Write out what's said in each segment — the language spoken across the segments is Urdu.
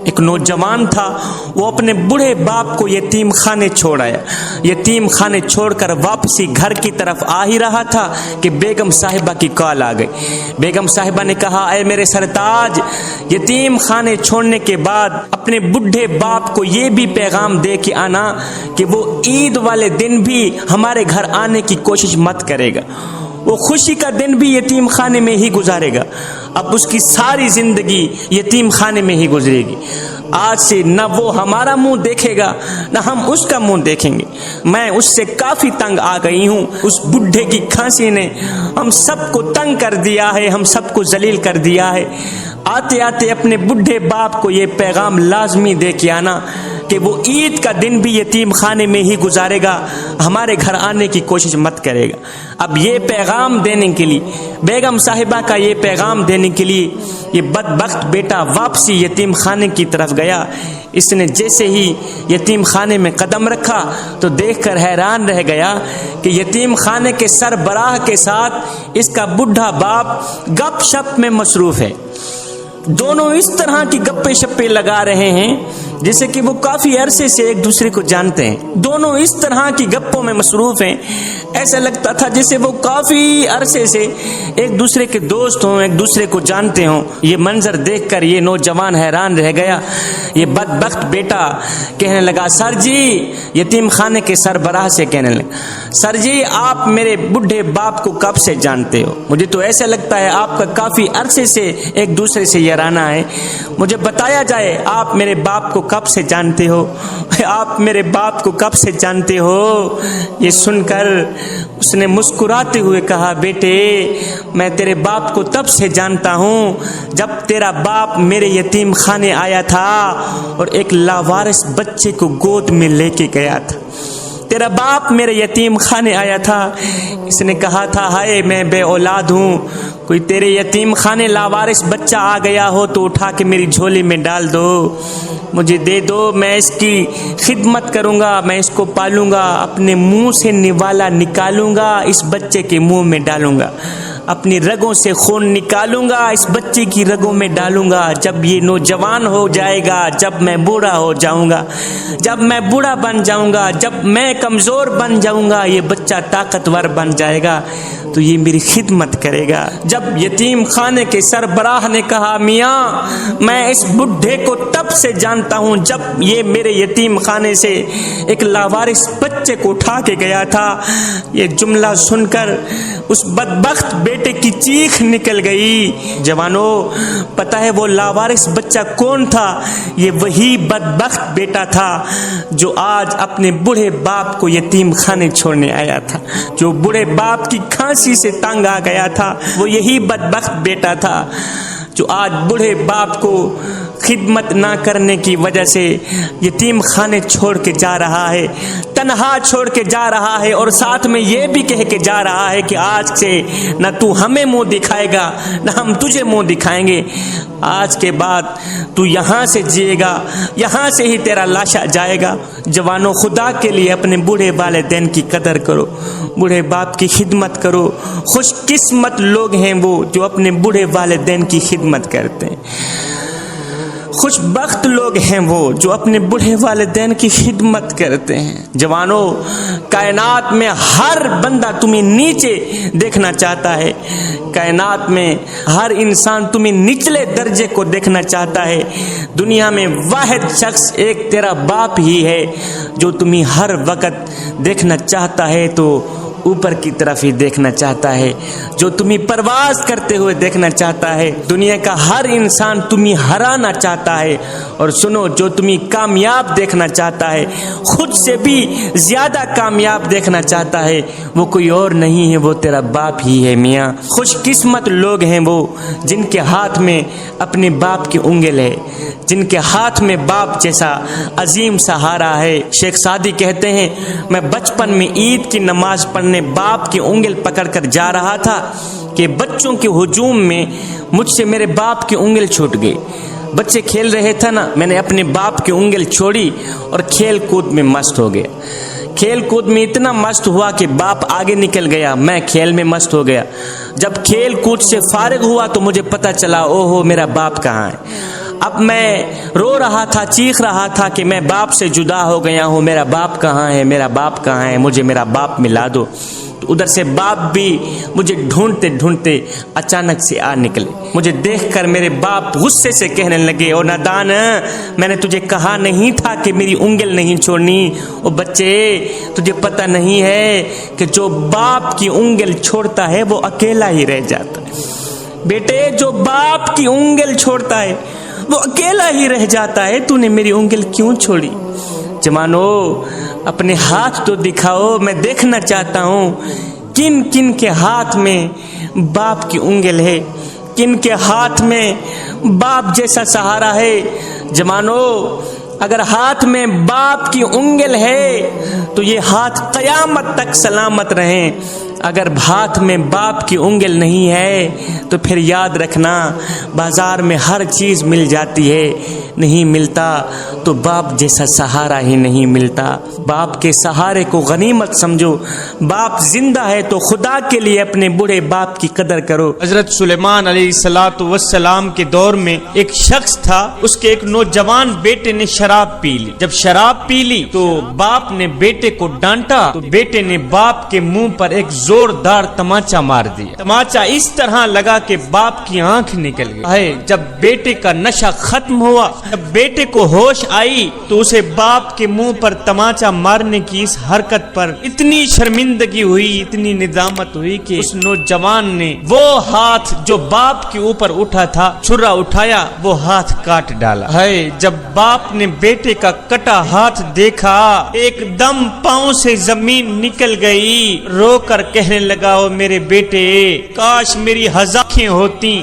ایک نوجوان تھا، وہ اپنے بوڑھے باپ کو یتیم خانے چھوڑ آیا۔ یتیم خانے چھوڑ کر واپسی گھر کی طرف آ ہی رہا تھا کہ بیگم صاحبہ کی کال آ گئی۔ بیگم صاحبہ نے کہا، اے میرے سرتاج، یتیم خانے چھوڑنے کے بعد اپنے بوڑھے باپ کو یہ بھی پیغام دے کے آنا کہ وہ عید والے دن بھی ہمارے گھر آنے کی کوشش مت کرے گا، وہ خوشی کا دن بھی یتیم خانے میں ہی گزارے گا۔ اب اس کی ساری زندگی یتیم خانے میں ہی گزرے گی۔ آج سے نہ وہ ہمارا منہ دیکھے گا نہ ہم اس کا منہ دیکھیں گے۔ میں اس سے کافی تنگ آ گئی ہوں۔ اس بڈھے کی کھانسی نے ہم سب کو تنگ کر دیا ہے، ہم سب کو ذلیل کر دیا ہے۔ آتے آتے اپنے بڈھے باپ کو یہ پیغام لازمی دے کے آنا کہ وہ عید کا دن بھی یتیم خانے میں ہی گزارے گا، ہمارے گھر آنے کی کوشش مت کرے گا۔ اب یہ پیغام دینے کے لیے، بیگم صاحبہ کا یہ پیغام دینے کے لیے یہ بدبخت بیٹا واپسی یتیم خانے کی طرف گیا۔ اس نے جیسے ہی یتیم خانے میں قدم رکھا تو دیکھ کر حیران رہ گیا کہ یتیم خانے کے سربراہ کے ساتھ اس کا بوڑھا باپ گپ شپ میں مصروف ہے۔ دونوں اس طرح کی گپے شپے لگا رہے ہیں جیسے کہ وہ کافی عرصے سے ایک دوسرے کو جانتے ہیں۔ دونوں اس طرح کی گپوں میں مصروف ہیں، ایسا لگتا تھا جیسے وہ کافی عرصے سے ایک دوسرے کے دوست ہوں، ایک دوسرے کو جانتے ہوں۔ یہ منظر دیکھ کر یہ نوجوان حیران رہ گیا۔ یہ بدبخت بیٹا کہنے لگا، سر جی، یتیم خانے کے سربراہ سے کہنے لگا، سر جی آپ میرے بوڑھے باپ کو کب سے جانتے ہو؟ مجھے تو ایسا لگتا ہے آپ کا کافی عرصے سے ایک دوسرے سے یارانہ ہے، مجھے بتایا جائے آپ میرے باپ کو کب سے جانتے ہو؟ آپ میرے باپ کو کب سے جانتے ہو؟ یہ سن کر اس نے مسکراتے ہوئے کہا، بیٹے میں تیرے باپ کو تب سے جانتا ہوں جب تیرا باپ میرے یتیم خانے آیا تھا اور ایک لاوارث بچے کو گود میں لے کے گیا تھا۔ تیرا باپ میرے یتیم خانے آیا تھا، اس نے کہا تھا، ہائے میں بے اولاد ہوں، کوئی تیرے یتیم خانے لاوارث بچہ آ گیا ہو تو اٹھا کے میری جھولی میں ڈال دو، مجھے دے دو، میں اس کی خدمت کروں گا، میں اس کو پالوں گا، اپنے منہ سے نوالا نکالوں گا، اس بچے کے منہ میں ڈالوں گا، اپنی رگوں سے خون نکالوں گا، اس بچے کی رگوں میں ڈالوں گا۔ جب یہ نوجوان ہو جائے گا، جب میں بوڑھا ہو جاؤں گا، جب میں بوڑھا بن جاؤں گا، جب میں کمزور بن جاؤں گا، یہ بچہ طاقتور بن جائے گا تو یہ میری خدمت کرے گا۔ جب یتیم خانے کے سربراہ نے کہا، میاں میں اس بڈھے کو تب سے جانتا ہوں جب یہ میرے یتیم خانے سے ایک لاوارث بچے کو اٹھا کے گیا تھا، یہ جملہ سن کر اس بدبخت بیٹے کی چیخ نکل گئی۔ جوانوں، پتہ ہے وہ لاوارث بچہ کون تھا؟ یہ وہی بدبخت بیٹا تھا جو آج اپنے بوڑھے باپ کو یتیم خانے چھوڑنے آیا تھا، جو بوڑھے باپ کی کھانسی سے تنگ آ گیا تھا۔ وہ یہی بدبخت بیٹا تھا جو آج بوڑھے باپ کو خدمت نہ کرنے کی وجہ سے یتیم خانے چھوڑ کے جا رہا ہے، تنہا چھوڑ کے جا رہا ہے، اور ساتھ میں یہ بھی کہہ کے جا رہا ہے کہ آج سے نہ تو ہمیں منہ دکھائے گا نہ ہم تجھے منہ دکھائیں گے، آج کے بعد تو یہاں سے جیے گا، یہاں سے ہی تیرا لاشا جائے گا۔ جوانوں، خدا کے لیے اپنے بوڑھے والدین کی قدر کرو، بوڑھے باپ کی خدمت کرو۔ خوش قسمت لوگ ہیں وہ جو اپنے بوڑھے والدین کی خدمت کرتے ہیں، خوش بخت لوگ ہیں وہ جو اپنے بوڑھے والدین کی خدمت کرتے ہیں۔ جوانوں، کائنات میں ہر بندہ تمہیں نیچے دیکھنا چاہتا ہے، کائنات میں ہر انسان تمہیں نچلے درجے کو دیکھنا چاہتا ہے۔ دنیا میں واحد شخص ایک تیرا باپ ہی ہے جو تمہیں ہر وقت دیکھنا چاہتا ہے تو اوپر کی طرف ہی دیکھنا چاہتا ہے، جو تمہیں پرواز کرتے ہوئے دیکھنا چاہتا ہے۔ دنیا کا ہر انسان تمہیں ہرانا چاہتا ہے، اور سنو، جو تمہیں کامیاب دیکھنا چاہتا ہے، خود سے بھی زیادہ کامیاب دیکھنا چاہتا ہے، وہ کوئی اور نہیں ہے، وہ تیرا باپ ہی ہے۔ میاں، خوش قسمت لوگ ہیں وہ جن کے ہاتھ میں اپنے باپ کی انگل ہے، جن کے ہاتھ میں باپ جیسا عظیم سہارا ہے۔ شیخ سعدی کہتے ہیں، میں بچپن میں عید کی نماز پڑھنے باپ کی انگل پکڑ کر جا رہا تھا کہ بچوں کے ہجوم میں مجھ سے میرے باپ کی انگل چھوٹ گئی۔ بچے کھیل رہے تھے نا، میں نے اپنے باپ کی انگل چھوڑی اور کھیل کود میں مست ہو گیا۔ کھیل کود میں اتنا مست ہوا کہ باپ آگے نکل گیا، میں کھیل میں مست ہو گیا۔ جب کھیل کود سے فارغ ہوا تو مجھے پتہ چلا، اوہو میرا باپ کہاں ہے۔ اب میں رو رہا تھا، چیخ رہا تھا کہ میں باپ سے جدا ہو گیا ہوں، میرا باپ کہاں ہے، میرا باپ کہاں ہے، مجھے میرا باپ ملا دو۔ تو ادھر سے باپ بھی مجھے ڈھونڈتے ڈھونڈتے اچانک سے آ نکلے۔ مجھے دیکھ کر میرے باپ غصے سے کہنے لگے، او نادان، میں نے تجھے کہا نہیں تھا کہ میری انگل نہیں چھوڑنی؟ او بچے، تجھے پتہ نہیں ہے کہ جو باپ کی انگل چھوڑتا ہے وہ اکیلا ہی رہ جاتا ہے۔ بیٹے، جو باپ کی انگل چھوڑتا ہے وہ اکیلا ہی رہ جاتا ہے، تو نے میری انگل کیوں چھوڑی؟ جوانو، اپنے ہاتھ تو دکھاؤ، میں دیکھنا چاہتا ہوں کن کن کے ہاتھ میں باپ کی انگل ہے، کن کے ہاتھ میں باپ جیسا سہارا ہے۔ جوانو، اگر ہاتھ میں باپ کی انگل ہے تو یہ ہاتھ قیامت تک سلامت رہیں، اگر ہاتھ میں باپ کی انگل نہیں ہے تو پھر یاد رکھنا، بازار میں ہر چیز مل جاتی ہے، نہیں ملتا تو باپ جیسا سہارا ہی نہیں ملتا۔ باپ کے سہارے کو غنیمت سمجھو، باپ زندہ ہے تو خدا کے لیے اپنے بوڑھے باپ کی قدر کرو۔ حضرت سلیمان علیہ السلام کے دور میں ایک شخص تھا، اس کے ایک نوجوان بیٹے نے شراب پی لی۔ جب شراب پی لی تو باپ نے بیٹے کو ڈانٹا تو بیٹے نے باپ کے منہ پر ایک زوردار تماچا مار دیا۔ تماچا اس طرح لگا کہ باپ کی آنکھ نکل گئی۔ جب بیٹے کا نشہ ختم ہوا، جب بیٹے کو ہوش آئی تو اسے باپ کے منہ پر تماچا مارنے کی اس حرکت پر اتنی شرمندگی ہوئی، اتنی ندامت ہوئی کہ اس نوجوان نے وہ ہاتھ جو باپ کے اوپر اٹھا تھا، چھرا اٹھایا، وہ ہاتھ کاٹ ڈالا۔ جب باپ نے بیٹے کا کٹا ہاتھ دیکھا، ایک دم پاؤں سے زمین نکل گئی، رو کر کہنے لگا، او میرے بیٹے، کاش میری ہزاریں ہوتی،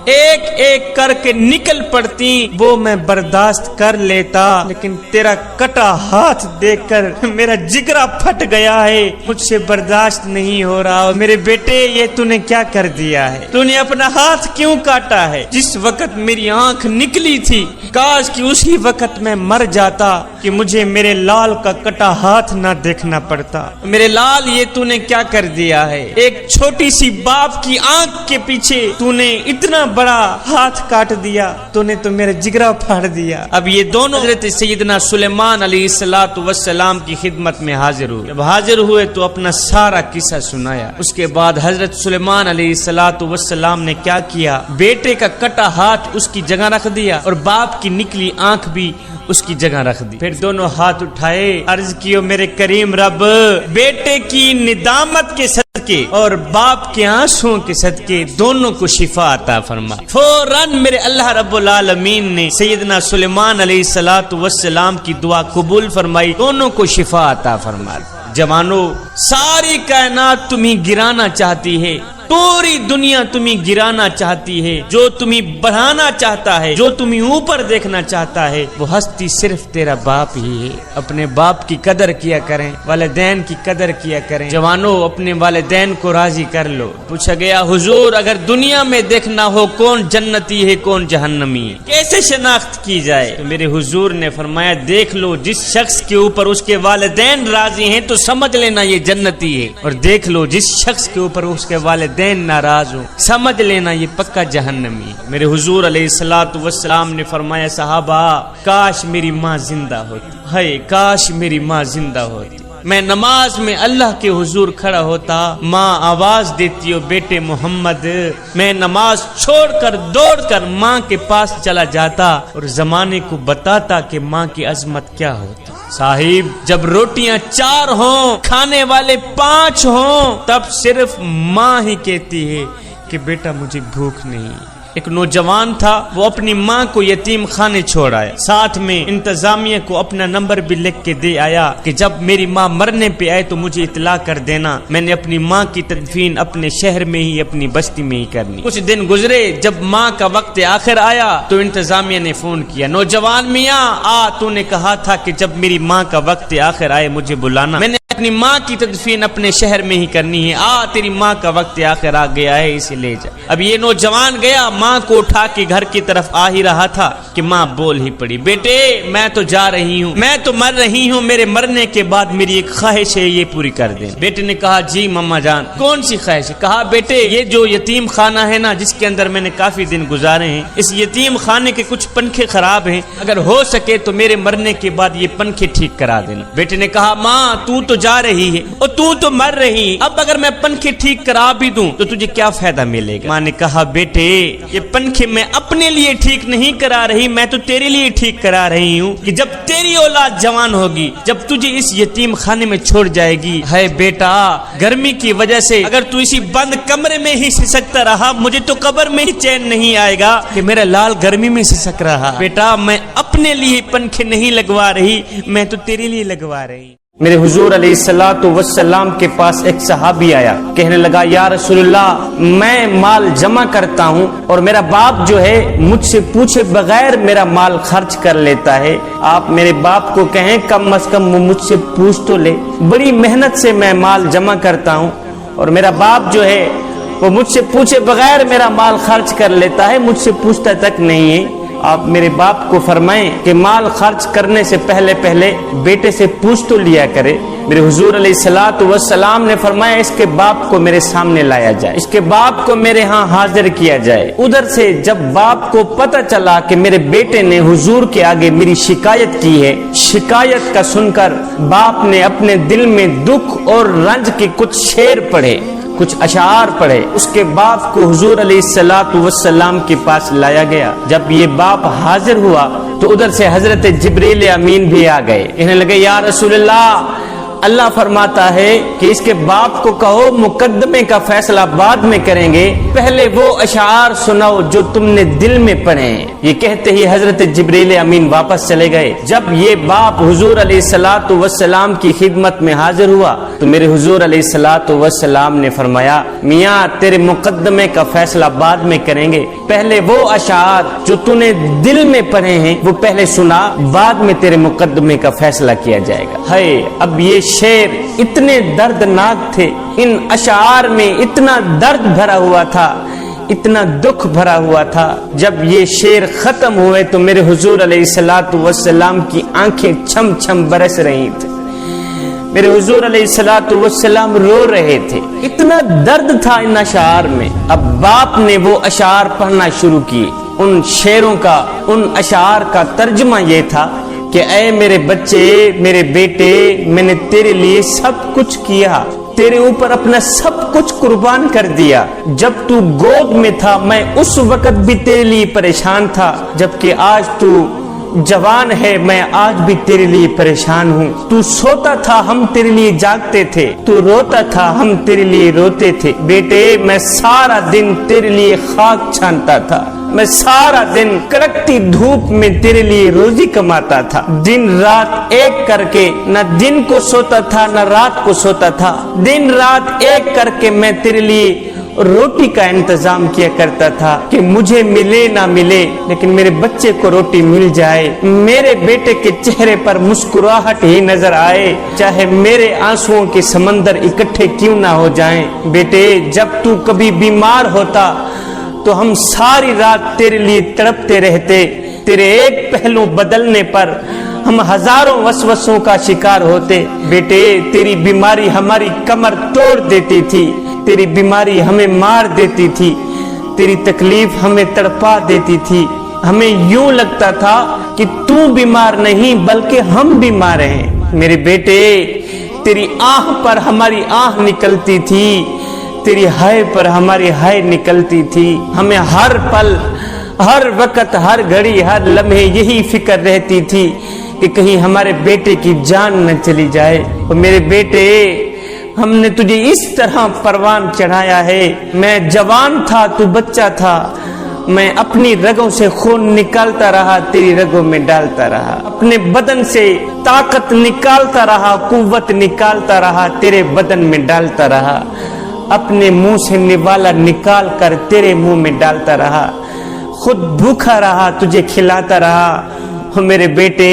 ایک ایک کر کے نکل پڑتی، وہ میں برداشت کر لیتا، لیکن تیرا کٹا ہاتھ دیکھ کر میرا جگرا پھٹ گیا ہے، مجھ سے برداشت نہیں ہو رہا۔ میرے بیٹے، یہ تو نے کیا کر دیا ہے؟ تو نے اپنا ہاتھ کیوں کاٹا ہے؟ جس وقت میری آنکھ نکلی تھی، کاش کہ اسی وقت میں مر جاتا کہ مجھے میرے لال کا کٹا ہاتھ نہ دیکھنا پڑتا۔ میرے لال، یہ تو نے کیا کر دیا ہے؟ ایک چھوٹی سی باپ کی آنکھ کے پیچھے تو نے اتنا بڑا ہاتھ کاٹ دیا، تو نے تو میرا جگرا پھاڑ دیا۔ اب یہ دونوں حضرت سیدنا سلیمان علیہ السلام کی خدمت میں حاضر ہوئے۔ جب حاضر ہوئے تو اپنا سارا قصہ سنایا۔ اس کے بعد حضرت سلیمان علیہ السلام نے کیا کیا؟ بیٹے کا کٹا ہاتھ اس کی جگہ رکھ دیا اور باپ کی نکلی آنکھ بھی اس کی جگہ رکھ دی۔ پھر دونوں ہاتھ اٹھائے، عرض کیو، میرے کریم رب، بیٹے کی ندامت کے صدقے اور باپ کے آنسوں کے صدقے دونوں کو شفا عطا فرما۔ فوراً میرے اللہ رب العالمین نے سیدنا سلیمان علیہ السلام کی دعا قبول فرمائی، دونوں کو شفا عطا فرما۔ جوانو، ساری کائنات تمہیں گرانا چاہتی ہے، پوری دنیا تمہیں گرانا چاہتی ہے، جو تمہیں بڑھانا چاہتا ہے، جو تمہیں اوپر دیکھنا چاہتا ہے، وہ ہستی صرف تیرا باپ ہی ہے۔ اپنے باپ کی قدر کیا کریں، والدین کی قدر کیا کریں۔ جوانو، اپنے والدین کو راضی کر لو۔ پوچھا گیا، حضور، اگر دنیا میں دیکھنا ہو کون جنتی ہے کون جہنمی ہے، کیسے شناخت کی جائے؟ تو میرے حضور نے فرمایا، دیکھ لو، جس شخص کے اوپر اس کے والدین راضی ہیں تو سمجھ لینا یہ جنتی ہے، اور دیکھ لو جس شخص کے اوپر اس کے والدین ناراض ہو، سمجھ لینا یہ پکا جہنمی۔ میرے حضور علیہ السلام نے فرمایا، صحابہ، کاش میری ماں زندہ ہوتی، ہے کاش میری ماں زندہ ہوتی، میں نماز میں اللہ کے حضور کھڑا ہوتا، ماں آواز دیتی ہو، بیٹے محمد، میں نماز چھوڑ کر دوڑ کر ماں کے پاس چلا جاتا اور زمانے کو بتاتا کہ ماں کی عظمت کیا ہوتی۔ صاحب، جب روٹیاں 4 ہوں، کھانے والے 5 ہوں، تب صرف ماں ہی کہتی ہے کہ بیٹا مجھے بھوک نہیں۔ ایک نوجوان تھا، وہ اپنی ماں کو یتیم خانے چھوڑ آیا، ساتھ میں انتظامیہ کو اپنا نمبر بھی لکھ کے دے آیا کہ جب میری ماں مرنے پہ آئے تو مجھے اطلاع کر دینا، میں نے اپنی ماں کی تدفین اپنے شہر میں ہی، اپنی بستی میں ہی کرنی۔ کچھ دن گزرے، جب ماں کا وقت آخر آیا تو انتظامیہ نے فون کیا، نوجوان میاں، تو نے کہا تھا کہ جب میری ماں کا وقت آخر آئے مجھے بلانا، میں نے اپنی ماں کی تدفین اپنے شہر میں ہی کرنی ہے، تیری ماں کا وقت آخر آ گیا ہے، اسے لے جا۔ اب یہ نوجوان گیا، ماں کو اٹھا کے گھر کی طرف آ ہی رہا تھا کہ ماں بول ہی پڑی، بیٹے میں تو جا رہی ہوں، میں تو مر رہی ہوں، میرے مرنے کے بعد میری ایک خواہش ہے، یہ پوری کر دیں۔ بیٹے نے کہا جی ماما جان کون سی خواہش ہے؟ کہا بیٹے یہ جو یتیم خانہ ہے نا جس کے اندر میں نے کافی دن گزارے ہیں، اس یتیم خانے کے کچھ پنکھے خراب ہیں، اگر ہو سکے تو میرے مرنے کے بعد یہ پنکھے ٹھیک کرا دینا۔ بیٹے نے کہا ماں تو جا رہی ہے اور تو مر رہی ہے، اب اگر میں پنکھے ٹھیک کرا بھی دوں تو تجھے کیا فائدہ ملے گا؟ ماں نے کہا بیٹے یہ پنکھے میں اپنے لیے ٹھیک نہیں کرا رہی، میں تو تیرے لیے ٹھیک کرا رہی ہوں کہ جب تیری اولاد جوان ہوگی، جب تجھے اس یتیم خانے میں چھوڑ جائے گی، ہے بیٹا گرمی کی وجہ سے اگر تو اسی بند کمرے میں ہی سسکتا رہا، مجھے تو قبر میں ہی چین نہیں آئے گا کہ میرا لال گرمی میں سسک رہا۔ بیٹا میں اپنے لیے پنکھے نہیں لگوا رہی، میں تو تیرے لیے لگوا رہی۔ میرے حضور علیہ الصلوۃ والسلام کے پاس ایک صحابی آیا، کہنے لگا یا رسول اللہ میں مال جمع کرتا ہوں اور میرا باپ جو ہے مجھ سے پوچھے بغیر میرا مال خرچ کر لیتا ہے، آپ میرے باپ کو کہیں کم از کم وہ مجھ سے پوچھ تو لے، بڑی محنت سے میں مال جمع کرتا ہوں اور میرا باپ جو ہے وہ مجھ سے پوچھے بغیر میرا مال خرچ کر لیتا ہے، مجھ سے پوچھتا تک نہیں ہے۔ آپ میرے باپ کو فرمائیں کہ مال خرچ کرنے سے پہلے بیٹے سے پوچھ تو لیا کرے۔ میرے حضور علیہ الصلوۃ والسلام نے فرمایا اس کے باپ کو میرے سامنے لایا جائے، اس کے باپ کو میرے ہاں حاضر کیا جائے۔ ادھر سے جب باپ کو پتہ چلا کہ میرے بیٹے نے حضور کے آگے میری شکایت کی ہے، شکایت کا سن کر باپ نے اپنے دل میں دکھ اور رنج کے کچھ شعر پڑھے، کچھ اشعار پڑھے۔ اس کے باپ کو حضور علیہ الصلوۃ والسلام کے پاس لایا گیا۔ جب یہ باپ حاضر ہوا تو ادھر سے حضرت جبریل امین بھی آ گئے، کہنے لگے یا رسول اللہ فرماتا ہے کہ اس کے باپ کو کہو مقدمے کا فیصلہ بعد میں کریں گے، پہلے وہ اشعار سناؤ جو تم نے دل میں پڑھے ہیں۔ یہ کہتے ہی حضرت جبریل امین واپس چلے گئے۔ جب یہ باپ حضور علیہ الصلوۃ والسلام کی خدمت میں حاضر ہوا تو میرے حضور علیہ الصلوۃ والسلام نے فرمایا میاں تیرے مقدمے کا فیصلہ بعد میں کریں گے، پہلے وہ اشعار جو تو نے دل میں پڑھے ہیں وہ پہلے سنا، بعد میں تیرے مقدمے کا فیصلہ کیا جائے گا۔ ہے اب یہ شعر اتنے دردناک تھے، ان اشعار میں اتنا درد بھرا ہوا تھا، اتنا دکھ بھرا ہوا تھا۔ جب یہ شعر ختم ہوئے تو میرے حضور علیہ الصلوۃ والسلام کی آنکھیں چھم چھم برس رہی تھی، میرے حضور علیہ الصلوۃ والسلام رو رہے تھے، اتنا درد تھا ان اشعار میں۔ اب باپ نے وہ اشعار پڑھنا شروع کیے۔ ان شعروں کا، ان اشعار کا ترجمہ یہ تھا کہ اے میرے بچے، میرے بیٹے، میں نے تیرے لیے سب کچھ کیا، تیرے اوپر اپنا سب کچھ قربان کر دیا۔ جب تو گود میں تھا میں اس وقت بھی تیرے لیے پریشان تھا، جبکہ آج تو جوان ہے میں آج بھی تیرے لیے پریشان ہوں۔ تو سوتا تھا ہم تیرے لیے جاگتے تھے، تو روتا تھا ہم تیرے لیے روتے تھے۔ بیٹے میں سارا دن تیرے لیے خاک چھانتا تھا، میں سارا دن کڑکتی دھوپ میں تیرے لیے روزی کماتا تھا، دن رات ایک کر کے نہ دن کو سوتا تھا نہ رات کو سوتا تھا، دن رات ایک کر کے میں تیرے لیے روٹی کا انتظام کیا کرتا تھا کہ مجھے ملے نہ ملے لیکن میرے بچے کو روٹی مل جائے، میرے بیٹے کے چہرے پر مسکراہٹ ہی نظر آئے، چاہے میرے آنسوؤں کے سمندر اکٹھے کیوں نہ ہو جائیں۔ بیٹے جب تو کبھی بیمار ہوتا تو ہم ساری رات تیرے لیے تڑپتے رہتے، تیرے ایک پہلو بدلنے پر ہم ہزاروں وسوسوں کا شکار ہوتے۔ بیٹے تیری بیماری ہماری کمر توڑ دیتی تھی، تیری بیماری ہمیں مار دیتی تھی، تیری تکلیف ہمیں تڑپا دیتی تھی، ہمیں یوں لگتا تھا کہ تو بیمار نہیں بلکہ ہم بیمار ہیں۔ میرے بیٹے تیری آہ پر ہماری آہ نکلتی تھی، تیری ہائے پر ہماری ہائے نکلتی تھی، ہمیں ہر پل، ہر وقت، ہر گھڑی، ہر لمحے یہی فکر رہتی تھی کہ کہیں ہمارے بیٹے کی جان نہ چلی جائے۔ اور میرے بیٹے ہم نے تجھے اس طرح پروان چڑھایا ہے، میں جوان تھا تو بچہ تھا، میں اپنی رگوں سے خون نکالتا رہا، تیری رگوں میں ڈالتا رہا، اپنے بدن سے طاقت نکالتا رہا، قوت نکالتا رہا، تیرے بدن میں ڈالتا رہا، اپنے منہ سے نوالا نکال کر تیرے منہ میں ڈالتا رہا، خود بھوکا رہا، تجھے کھلاتا رہا۔ میرے بیٹے